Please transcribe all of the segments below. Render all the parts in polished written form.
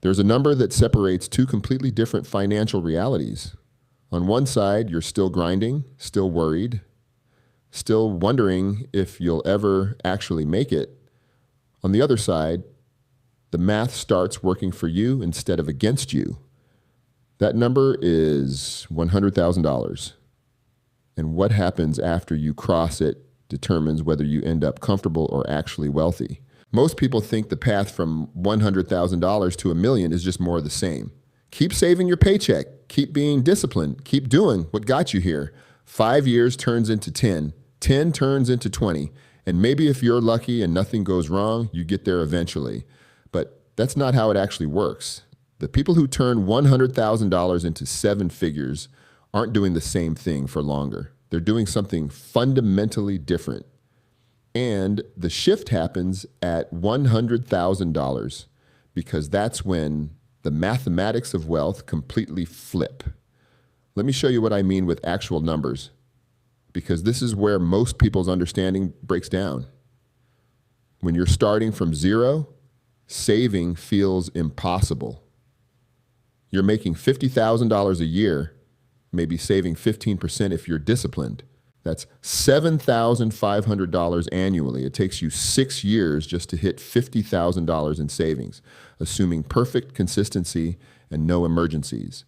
There's a number that separates two completely different financial realities. On one side, you're still grinding, still worried, still wondering if you'll ever actually make it. On the other side, the math starts working for you instead of against you. That number is $100,000. And what happens after you cross it determines whether you end up comfortable or actually wealthy. Most people think the path from $100,000 to $1 million is just more of the same. Keep saving your paycheck. Keep being disciplined. Keep doing what got you here. 5 years turns into 10. 10 turns into 20. And maybe if you're lucky and nothing goes wrong, you get there eventually. But that's not how it actually works. The people who turn $100,000 into 7 figures aren't doing the same thing for longer. They're doing something fundamentally different. And the shift happens at $100,000 because that's when the mathematics of wealth completely flip. Let me show you what I mean with actual numbers, because this is where most people's understanding breaks down. When you're starting from zero, saving feels impossible. You're making $50,000 a year, maybe saving 15% if you're disciplined. That's $7,500 annually. It takes you 6 years just to hit $50,000 in savings, assuming perfect consistency and no emergencies.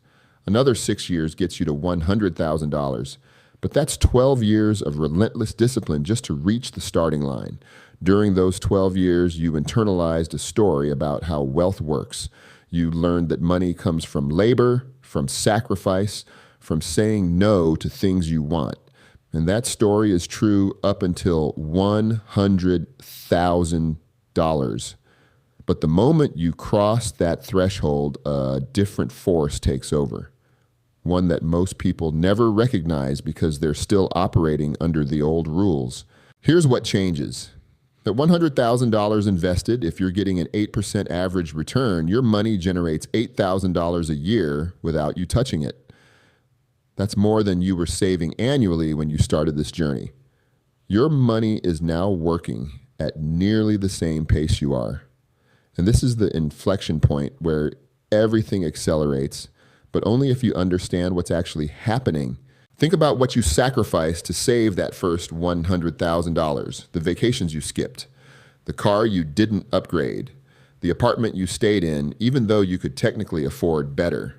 Another 6 years gets you to $100,000, but that's 12 years of relentless discipline just to reach the starting line. During those 12 years, you internalized a story about how wealth works. You learned that money comes from labor, from sacrifice, from saying no to things you want. And that story is true up until $100,000. But the moment you cross that threshold, a different force takes over. One that most people never recognize because they're still operating under the old rules. Here's what changes. At $100,000 invested, if you're getting an 8% average return, your money generates $8,000 a year without you touching it. That's more than you were saving annually when you started this journey. Your money is now working at nearly the same pace you are. And this is the inflection point where everything accelerates, but only if you understand what's actually happening. Think about what you sacrificed to save that first $100,000, the vacations you skipped, the car you didn't upgrade, the apartment you stayed in, even though you could technically afford better.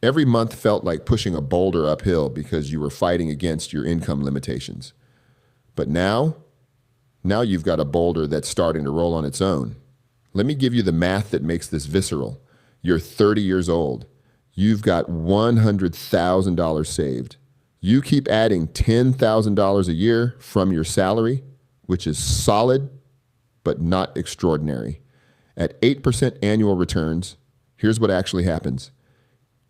Every month felt like pushing a boulder uphill because you were fighting against your income limitations. But now you've got a boulder that's starting to roll on its own. Let me give you the math that makes this visceral. You're 30 years old. You've got $100,000 saved. You keep adding $10,000 a year from your salary, which is solid, but not extraordinary. At 8% annual returns, here's what actually happens.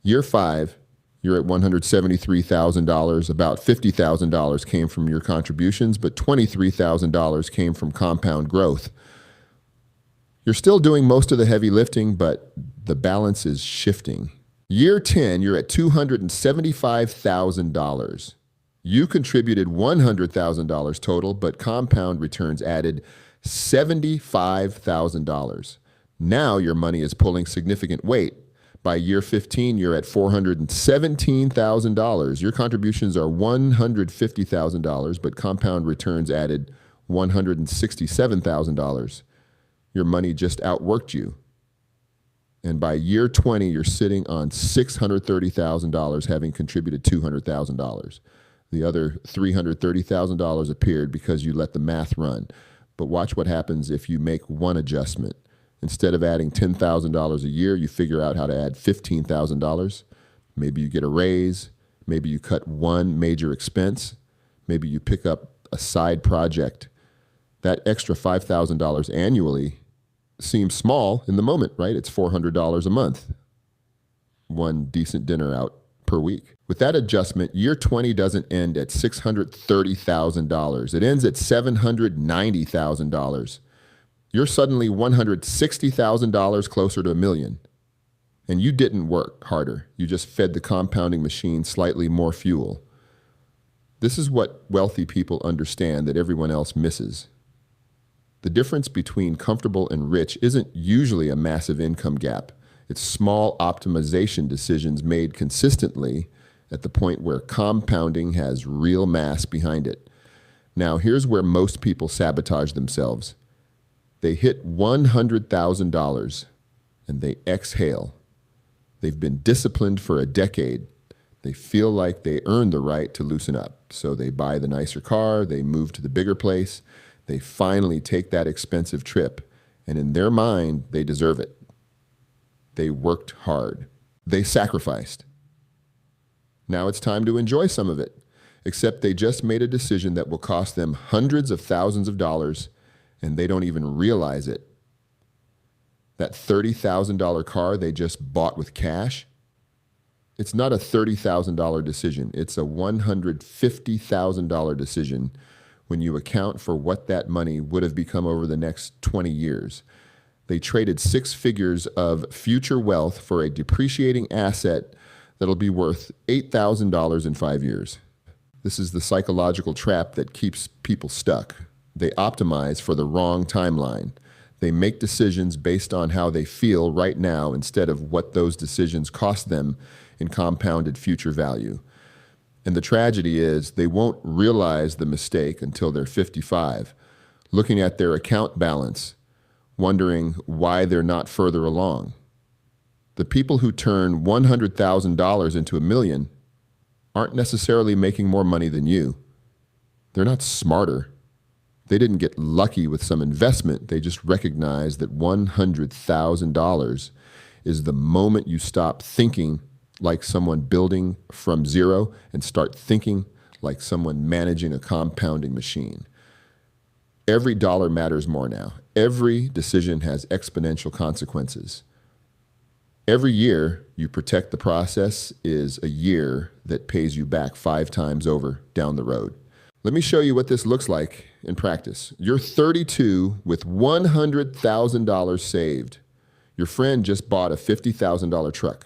Year 5, you're at $173,000. About $50,000 came from your contributions, but $23,000 came from compound growth. You're still doing most of the heavy lifting, but the balance is shifting. Year 10, you're at $275,000. You contributed $100,000 total, but compound returns added $75,000. Now your money is pulling significant weight. By year 15, you're at $417,000. Your contributions are $150,000, but compound returns added $167,000. Your money just outworked you. And by year 20, you're sitting on $630,000, having contributed $200,000. The other $330,000 appeared because you let the math run. But watch what happens if you make one adjustment. Instead of adding $10,000 a year, you figure out how to add $15,000. Maybe you get a raise. Maybe you cut one major expense. Maybe you pick up a side project. That extra $5,000 annually seems small in the moment, right? It's $400 a month. One decent dinner out per week. With that adjustment, year 20 doesn't end at $630,000. It ends at $790,000. You're suddenly $160,000 closer to $1 million. And you didn't work harder. You just fed the compounding machine slightly more fuel. This is what wealthy people understand that everyone else misses. The The difference between comfortable and rich isn't usually a massive income gap. It's small optimization decisions made consistently at the point where compounding has real mass behind it. Now, here's where most people sabotage themselves. They hit $100,000 and they exhale. They've been disciplined for a decade. They feel like they earned the right to loosen up. So they buy the nicer car, they move to the bigger place, they finally take that expensive trip, and in their mind, they deserve it. They worked hard. They sacrificed. Now it's time to enjoy some of it, except they just made a decision that will cost them hundreds of thousands of dollars, and they don't even realize it. That $30,000 car they just bought with cash, it's not a $30,000 decision. It's a $150,000 decision when you account for what that money would have become over the next 20 years. They traded 6 figures of future wealth for a depreciating asset that'll be worth $8,000 in 5 years. This is the psychological trap that keeps people stuck. They optimize for the wrong timeline. They make decisions based on how they feel right now instead of what those decisions cost them in compounded future value. And the tragedy is they won't realize the mistake until they're 55, looking at their account balance, wondering why they're not further along. The people who turn $100,000 into $1 million aren't necessarily making more money than you. They're not smarter. They didn't get lucky with some investment. They just recognize that $100,000 is the moment you stop thinking like someone building from zero and start thinking like someone managing a compounding machine. Every dollar matters more now. Every decision has exponential consequences. Every year you protect the process is a year that pays you back 5 times over down the road. Let me show you what this looks like in practice. You're 32 with $100,000 saved. Your friend just bought a $50,000 truck.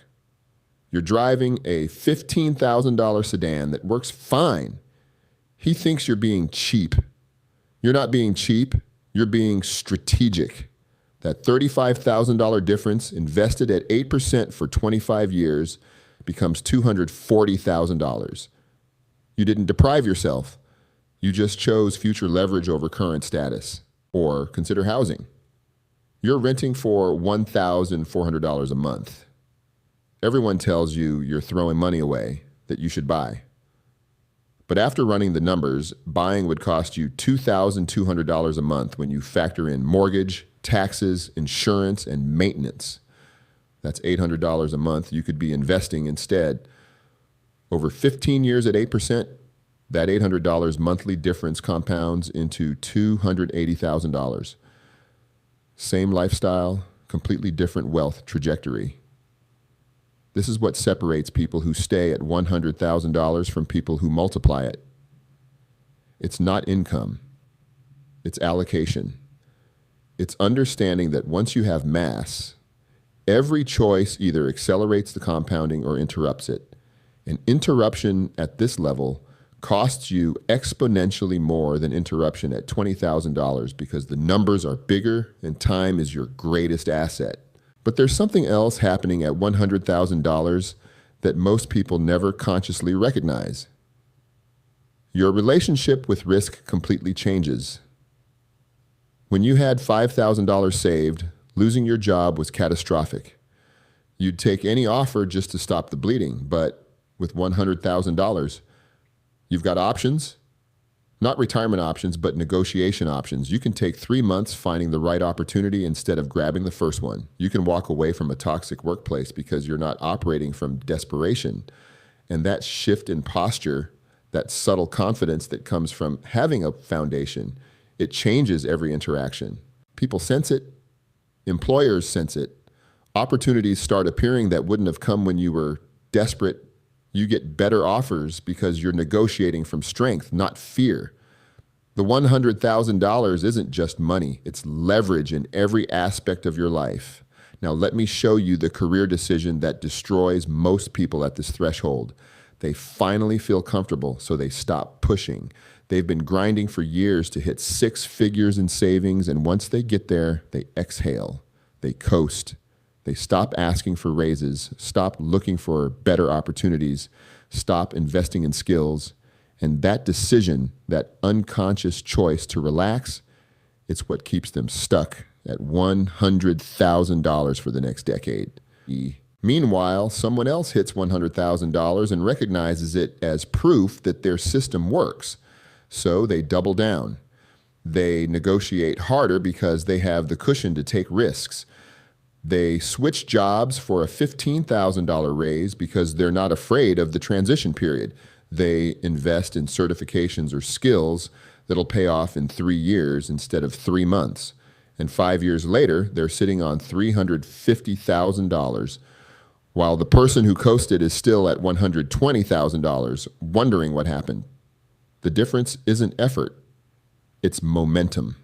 You're driving a $15,000 sedan that works fine. He thinks you're being cheap. You're not being cheap, you're being strategic. That $35,000 difference invested at 8% for 25 years becomes $240,000. You didn't deprive yourself. You just chose future leverage over current status. Or consider housing. You're renting for $1,400 a month. Everyone tells you you're throwing money away, that you should buy. But after running the numbers, buying would cost you $2,200 a month when you factor in mortgage, taxes, insurance, and maintenance. That's $800 a month you could be investing instead. Over 15 years at 8%, that $800 monthly difference compounds into $280,000. Same lifestyle, completely different wealth trajectory. This is what separates people who stay at $100,000 from people who multiply it. It's not income. It's allocation. It's understanding that once you have mass, every choice either accelerates the compounding or interrupts it. An interruption at this level costs you exponentially more than interruption at $20,000 because the numbers are bigger and time is your greatest asset. But there's something else happening at $100,000 that most people never consciously recognize. Your relationship with risk completely changes. When you had $5,000 saved, losing your job was catastrophic. You'd take any offer just to stop the bleeding, but with $100,000, you've got options, not retirement options, but negotiation options. You can take 3 months finding the right opportunity instead of grabbing the first one. You can walk away from a toxic workplace because you're not operating from desperation. And that shift in posture, that subtle confidence that comes from having a foundation, it changes every interaction. People sense it. Employers sense it. Opportunities start appearing that wouldn't have come when you were desperate. You get better offers because you're negotiating from strength, not fear. The $100,000 isn't just money, it's leverage in every aspect of your life. Now let me show you the career decision that destroys most people at this threshold. They finally feel comfortable, so they stop pushing. They've been grinding for years to hit six figures in savings, and once they get there, they exhale, they coast, they stop asking for raises, stop looking for better opportunities, stop investing in skills, and that decision, that unconscious choice to relax, it's what keeps them stuck at $100,000 for the next decade. Meanwhile, someone else hits $100,000 and recognizes it as proof that their system works. So they double down. They negotiate harder because they have the cushion to take risks. They switch jobs for a $15,000 raise because they're not afraid of the transition period. They invest in certifications or skills that'll pay off in 3 years instead of 3 months. And 5 years later, they're sitting on $350,000, while the person who coasted is still at $120,000, wondering what happened. The difference isn't effort, it's momentum.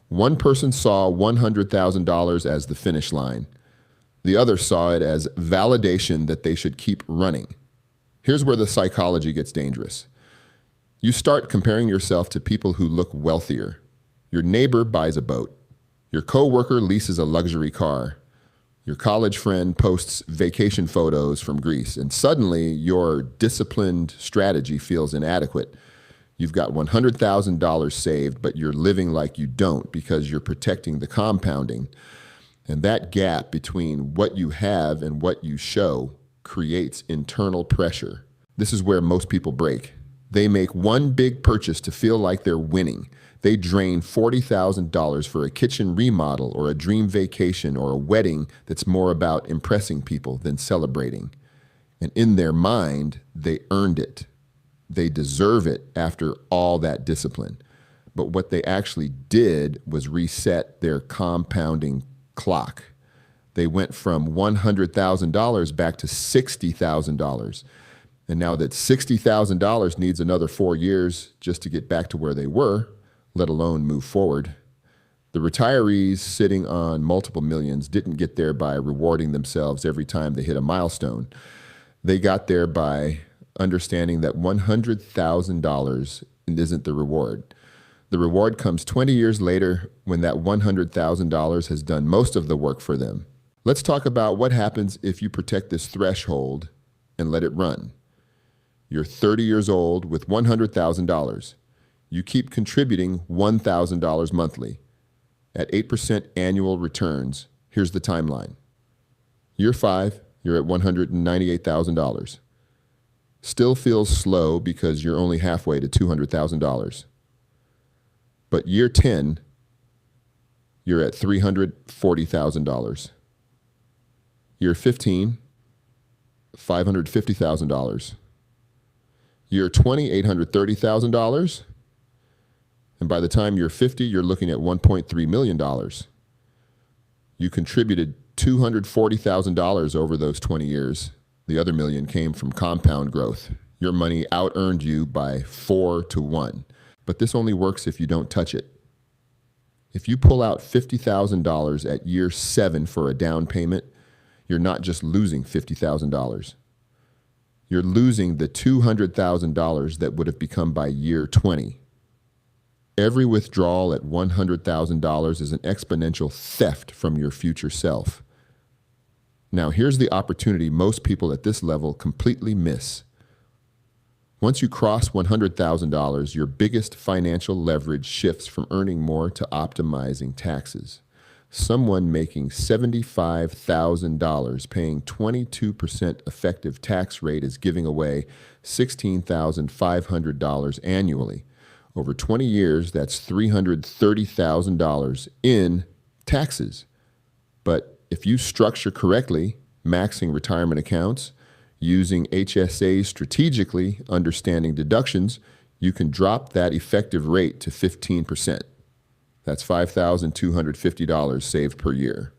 One person saw $100,000 as the finish line. The other saw it as validation that they should keep running. Here's where the psychology gets dangerous. You start comparing yourself to people who look wealthier. Your neighbor buys a boat. Your coworker leases a luxury car. Your college friend posts vacation photos from Greece, and suddenly your disciplined strategy feels inadequate. You've got $100,000 saved, but you're living like you don't because you're protecting the compounding. And that gap between what you have and what you show creates internal pressure. This is where most people break. They make one big purchase to feel like they're winning. They drain $40,000 for a kitchen remodel or a dream vacation or a wedding that's more about impressing people than celebrating. And in their mind, they earned it. They deserve it after all that discipline. But what they actually did was reset their compounding clock. They went from $100,000 back to $60,000. And now that $60,000 needs another 4 years just to get back to where they were, let alone move forward. The retirees sitting on multiple millions didn't get there by rewarding themselves every time they hit a milestone. They got there by understanding that $100,000 isn't the reward. The reward comes 20 years later when that $100,000 has done most of the work for them. Let's talk about what happens if you protect this threshold and let it run. You're 30 years old with $100,000. You keep contributing $1,000 monthly. At 8% annual returns, here's the timeline. Year 5, you're at $198,000. Still feels slow because you're only halfway to $200,000. But year 10, you're at $340,000. Year 15, $550,000. Year 20, $830,000. And by the time you're 50, you're looking at $1.3 million. You contributed $240,000 over those 20 years. The other million came from compound growth. Your money out-earned you by 4 to 1. But this only works if you don't touch it. If you pull out $50,000 at year 7 for a down payment, you're not just losing $50,000. You're losing the $200,000 that would have become by year 20. Every withdrawal at $100,000 is an exponential theft from your future self. Now, here's the opportunity most people at this level completely miss. Once you cross $100,000, your biggest financial leverage shifts from earning more to optimizing taxes. Someone making $75,000 paying 22% effective tax rate is giving away $16,500 annually. Over 20 years, that's $330,000 in taxes. But if you structure correctly, maxing retirement accounts, using HSAs strategically, understanding deductions, you can drop that effective rate to 15%. That's $5,250 saved per year.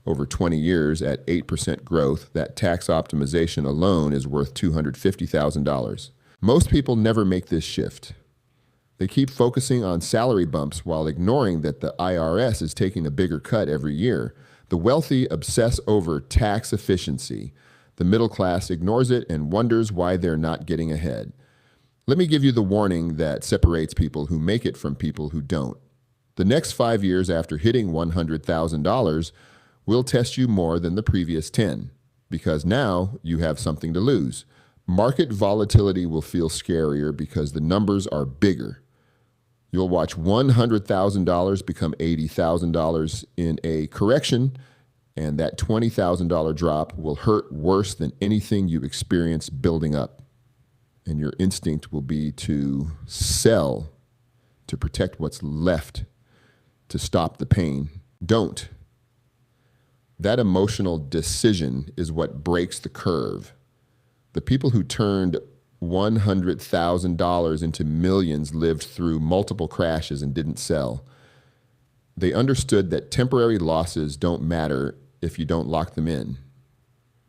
Over 20 years at 8% growth, that tax optimization alone is worth $250,000. Most people never make this shift. They keep focusing on salary bumps while ignoring that the IRS is taking a bigger cut every year. The wealthy obsess over tax efficiency. The middle class ignores it and wonders why they're not getting ahead. Let me give you the warning that separates people who make it from people who don't. The next 5 years after hitting $100,000 will test you more than the previous 10, because now you have something to lose. Market volatility will feel scarier because the numbers are bigger. You'll watch $100,000 become $80,000 in a correction, and that $20,000 drop will hurt worse than anything you experienced building up. And your instinct will be to sell, to protect what's left, to stop the pain. Don't. That emotional decision is what breaks the curve. The people who turned $100,000 into millions lived through multiple crashes and didn't sell. They understood that temporary losses don't matter if you don't lock them in.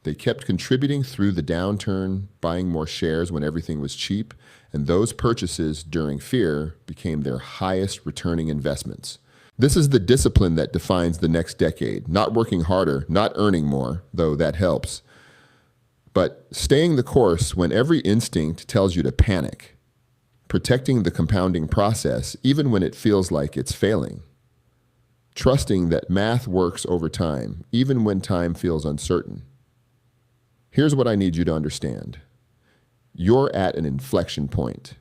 They kept contributing through the downturn, buying more shares when everything was cheap, and those purchases during fear became their highest returning investments. This is the discipline that defines the next decade. Not working harder, not earning more, though that helps, but staying the course when every instinct tells you to panic. Protecting the compounding process even when it feels like it's failing. Trusting that math works over time, even when time feels uncertain. Here's what I need you to understand. You're at an inflection point.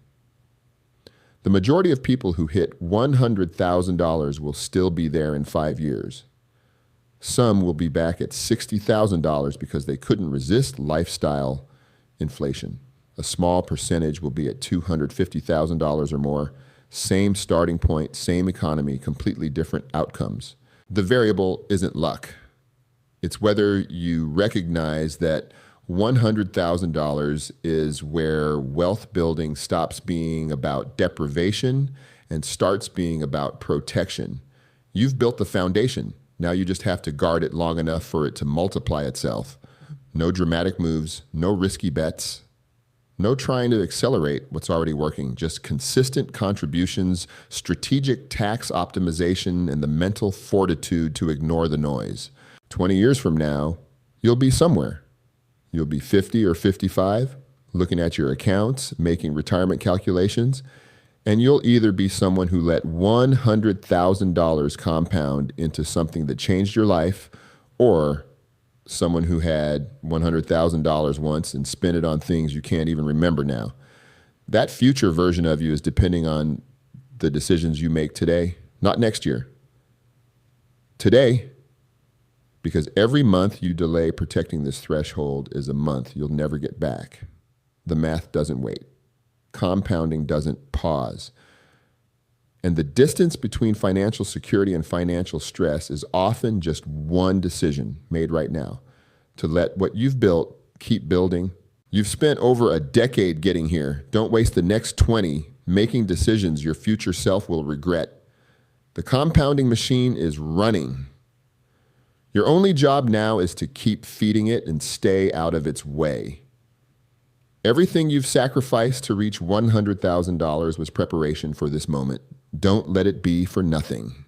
The majority of people who hit $100,000 will still be there in 5 years. Some will be back at $60,000 because they couldn't resist lifestyle inflation. A small percentage will be at $250,000 or more. Same starting point, same economy, completely different outcomes. The variable isn't luck. It's whether you recognize that $100,000 is where wealth building stops being about deprivation and starts being about protection. You've built the foundation. Now you just have to guard it long enough for it to multiply itself. No dramatic moves, no risky bets, no trying to accelerate what's already working, just consistent contributions, strategic tax optimization, and the mental fortitude to ignore the noise. 20 years from now, you'll be somewhere. You'll be 50 or 55, looking at your accounts, making retirement calculations, and you'll either be someone who let $100,000 compound into something that changed your life, or someone who had $100,000 once and spent it on things you can't even remember now. That future version of you is depending on the decisions you make today, not next year. Today, because every month you delay protecting this threshold is a month you'll never get back. The math doesn't wait. Compounding doesn't pause. And the distance between financial security and financial stress is often just one decision made right now: to let what you've built keep building. You've spent over a decade getting here. Don't waste the next 20 making decisions your future self will regret. The compounding machine is running. Your only job now is to keep feeding it and stay out of its way. Everything you've sacrificed to reach $100,000 was preparation for this moment. Don't let it be for nothing.